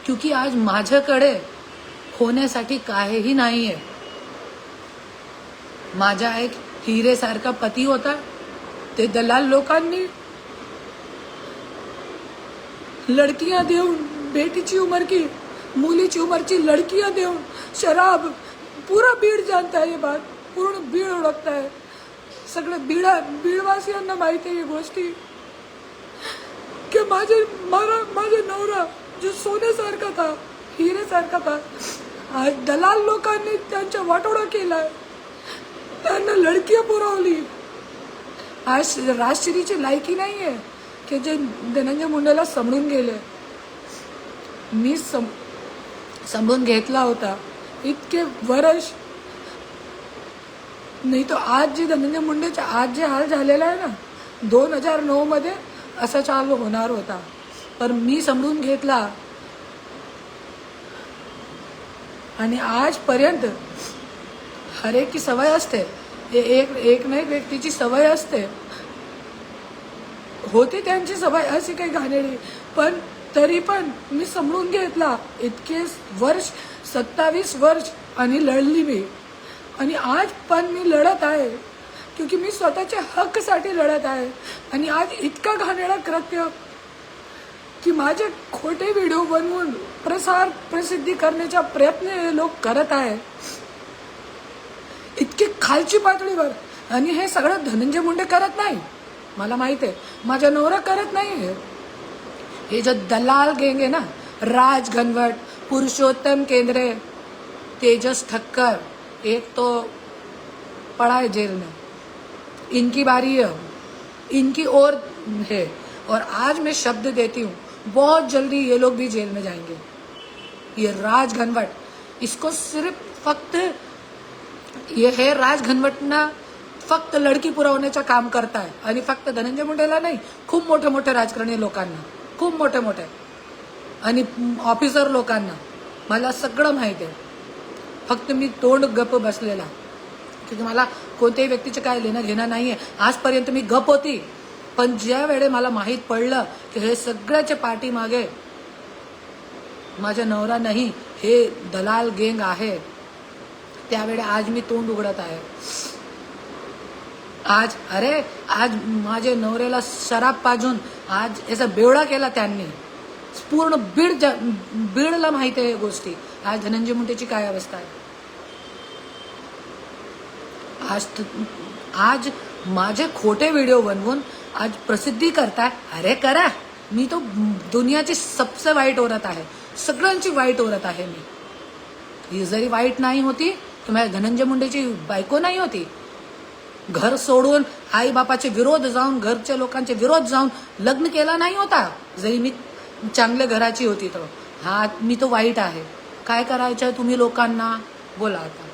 क्योंकि आज माझ्याकडे होण्यासाठी काहीही नाहीये. माझा एक हिरेसारखा पती होता, ते दलाल लोकांनी लड़कियां देऊन, बेटीची उम्र की मुलीची उम्रची लड़कियां देऊन, शराब, पूरा बीड जानता है ये बात, पूर्ण बीड ओळखता है. सगळे बीडवासियांना माहिती आहे ही गोष्टी की माझा नवरा जो सोन्यासारखा था, हिरेसारखा था, आज दलाल लोकांनी त्यांच्या वाटोळा केलाय, त्यांना लडकिया पुरवली. आज राजश्रीची लायकी नाहीये की जे धनंजय मुंडेला समजून गेले. मी समजून घेतला होता इतके वर्ष. नाही तो आज जे धनंजय मुंडेचे आज जे हाल झालेला आहे ना, 2009 मध्ये असं चालू होणार होता, पण मी समजून घेतला. आणि आजपर्यंत हर एक की सवय असते, एक ना एक व्यक्तीची सवय असते, होती त्यांची सवय अशी काही घाणेरडी, पण तरी पण मी समजून घेतला. इतके वर्ष, 27 वर्ष, आणि लढली मी. आणि आज पण मी लढत आहे क्योंकि मी स्वतःच्या हक्कसाठी लढत आहे. आणि आज इतका घाणेरडा कृत्य की माझे खोटे व्हिडिओ बनवून प्रसिद्धी करण्याचा प्रयत्न हे लोक करत आहे, इतकी खालची पातळीवर. आणि हे सगळं धनंजय मुंडे करत नाही, मला माहिती आहे. माझा नवरा करत नाही. हे जो दलाल गैंग है ना, राज घनवट, पुरुषोत्तम केंद्रे, तेजस ठक्कर, एक तो पड़ा है जेल में, इनकी बारी है, इनकी और है. और आज मैं शब्द देती हूँ, बहुत जल्दी ये लोग भी जेल में जाएंगे. ये राज घनवट, इसको सिर्फ फक्त ये है, राज घनवटना फक्त लडकी पुरवण्याचं काम करता है. आणि फक्त धनंजय मुंडेला नाही, खूप मोठे मोठे राजकारणी लोकांना, खूप मोठे मोठे आणि ऑफिसर लोकांना मला सगळं माहिती आहे. फक्त मी तोंड गप बसलेला, क्योंकि मला कोणत्याही व्यक्तीचे काय लेणं घेणं नाहीये. आजपर्यंत मी गप होती, पण ज्या वेळे मला माहीत पडलं की हे सगळ्याच्या पाठीमागे माझा नवरा नाही, हे दलाल गँग आहे, त्यावेळे आज मी तोंड उघडत आहे. आज माझे नवऱ्याला शराब पाजून आज याचा बेवडा केला त्यांनी. पूर्ण बीडला माहिती आहे गोष्टी. आज धनंजय मुंडेची काय अवस्था आहे. आज माझे खोटे व्हिडिओ बनवून आज प्रसिद्धी करताय. अरे करा, मी तो दुनियाची सबसे वाईट औरत आहे, सगळ्यांची वाईट औरत आहे मी. ही जरी वाईट नाही होती तर माझ्या धनंजय मुंडेची बायको नाही होती. घर सोडून आई बापाचे विरोध जाऊन, घरच्या लोकांचे विरोध जाऊन लग्न केला नाही होता, जरी मी चांगल्या घराची होती तर. हा, मी तो वाईट आहे. काय करायचं तुम्ही लोकांना बोला आता.